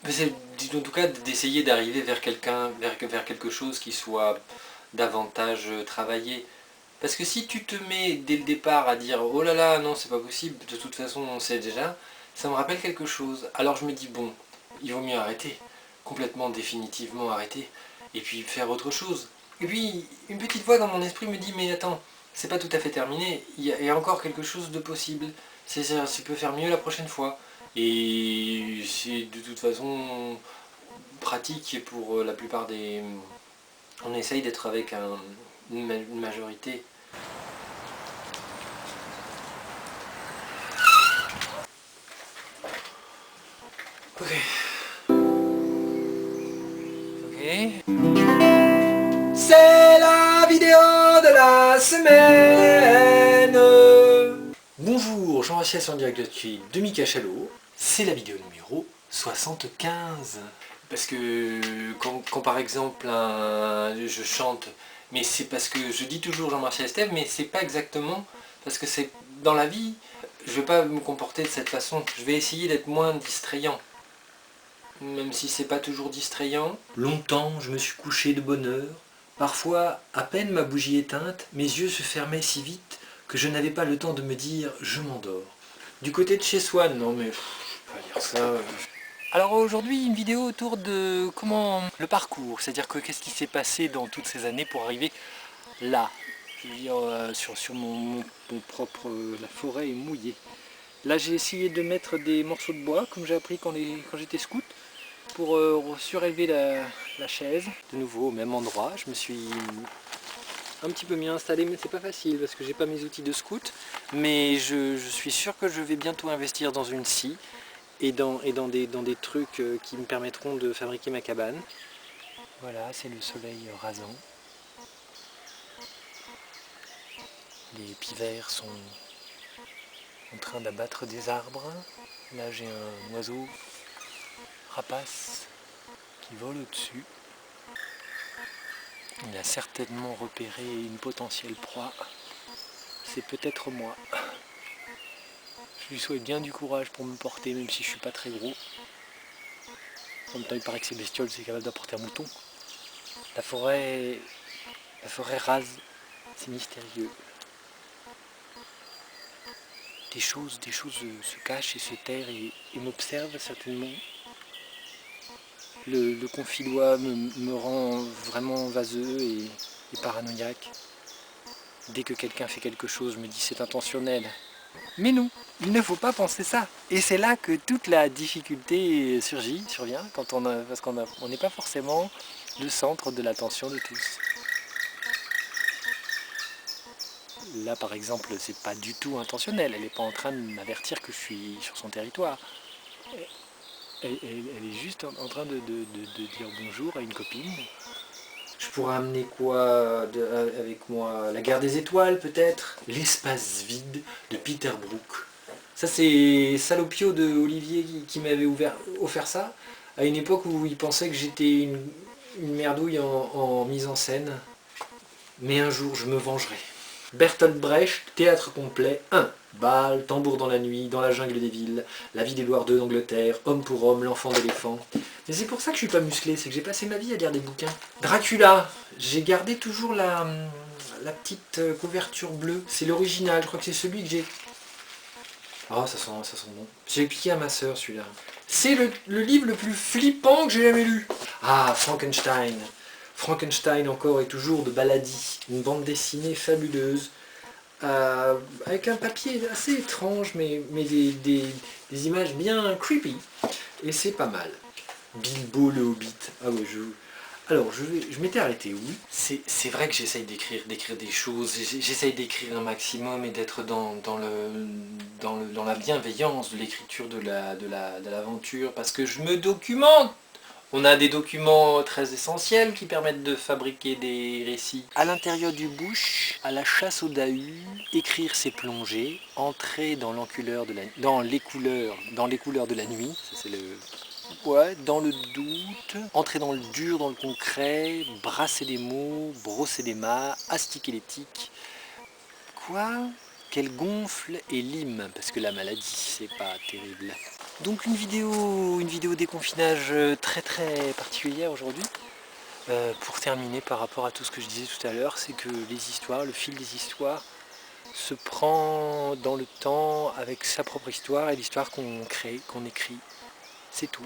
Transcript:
C'est en tout cas d'essayer d'arriver vers quelqu'un, vers quelque chose qui soit davantage travaillé. Parce que si tu te mets dès le départ à dire oh là là non c'est pas possible, de toute façon on sait déjà, ça me rappelle quelque chose. Alors je me dis bon, il vaut mieux arrêter, complètement définitivement arrêter, et puis faire autre chose. Et puis une petite voix dans mon esprit me dit mais attends, c'est pas tout à fait terminé, il y a encore quelque chose de possible, tu peux faire mieux la prochaine fois. Et c'est de toute façon pratique pour la plupart des... On essaye d'être avec une majorité. Ok. C'est la vidéo de la semaine. Bonjour, Jean-Rachel en direct de Micachalot. C'est la vidéo numéro 75. Parce que quand par exemple je chante, mais c'est parce que je dis toujours Jean-Martial Estève, mais c'est pas exactement parce que c'est dans la vie, je vais pas me comporter de cette façon. Je vais essayer d'être moins distrayant. Même si c'est pas toujours distrayant. Longtemps, je me suis couché de bonne heure. Parfois, à peine ma bougie éteinte, mes yeux se fermaient si vite que je n'avais pas le temps de me dire « je m'endors ». Du côté de chez Swan, non mais je vais pas dire ça. Alors aujourd'hui, une vidéo autour de comment le parcours, c'est-à-dire que qu'est-ce qui s'est passé dans toutes ces années pour arriver là. Je veux dire, sur mon propre... la forêt est mouillée. Là j'ai essayé de mettre des morceaux de bois, comme j'ai appris quand j'étais scout, pour surélever la chaise. De nouveau au même endroit, je me suis un petit peu mieux installé, mais c'est pas facile parce que j'ai pas mes outils de scout. Mais je suis sûr que je vais bientôt investir dans une scie et dans des trucs qui me permettront de fabriquer ma cabane. Voilà, c'est le soleil rasant. Les pivers sont en train d'abattre des arbres. Là j'ai un oiseau rapace qui vole au-dessus. Il a certainement repéré une potentielle proie. C'est peut-être moi. Je lui souhaite bien du courage pour me porter, même si je suis pas très gros. En même temps, il paraît que ces bestioles, c'est capable d'apporter un mouton. La forêt rase, c'est mystérieux. Des choses se cachent et se terrent et m'observent certainement. Le confidois me rend vraiment vaseux et paranoïaque. Dès que quelqu'un fait quelque chose, je me dis c'est intentionnel. Mais non, il ne faut pas penser ça. Et c'est là que toute la difficulté survient, parce qu'on n'est pas forcément le centre de l'attention de tous. Là par exemple, c'est pas du tout intentionnel, elle n'est pas en train de m'avertir que je suis sur son territoire. Elle est juste en train de dire bonjour à une copine. Je pourrais amener quoi avec moi? La guerre des étoiles peut-être? L'espace vide de Peter Brook. Ça c'est Salopio de Olivier qui m'avait offert ça, à une époque où il pensait que j'étais une merdouille en mise en scène. Mais un jour je me vengerai. Bertolt Brecht, théâtre complet 1. Bâle, tambour dans la nuit, dans la jungle des villes, la vie d'Édouard II d'Angleterre, homme pour homme, l'enfant d'éléphant. Mais c'est pour ça que je suis pas musclé, c'est que j'ai passé ma vie à lire des bouquins. Dracula, j'ai gardé toujours la petite couverture bleue, c'est l'original, je crois que c'est celui que j'ai... Oh, ça sent bon. J'ai piqué à ma sœur celui-là. C'est le livre le plus flippant que j'ai jamais lu. Ah, Frankenstein. Frankenstein encore et toujours de Baladi, une bande dessinée fabuleuse, avec un papier assez étrange, mais des images bien creepy, et c'est pas mal. Bilbo le Hobbit, ah ouais, alors je m'étais arrêté où? C'est vrai que j'essaye d'écrire des choses, j'essaye d'écrire un maximum et d'être dans la bienveillance de l'écriture de l'aventure, parce que je me documente. On a des documents très essentiels qui permettent de fabriquer des récits. À l'intérieur du bush, à la chasse au dahu, écrire ses plongées, entrer dans les couleurs de la nuit, ça c'est le... Ouais, dans le doute, entrer dans le dur, dans le concret, brasser des mots, brosser des mâts, astiquer les tiques. Quoi? Qu'elle gonfle et lime, parce que la maladie, c'est pas terrible. Donc une vidéo déconfinage très très particulière aujourd'hui. Pour terminer par rapport à tout ce que je disais tout à l'heure, c'est que les histoires, le fil des histoires, se prend dans le temps avec sa propre histoire et l'histoire qu'on crée, qu'on écrit. C'est tout.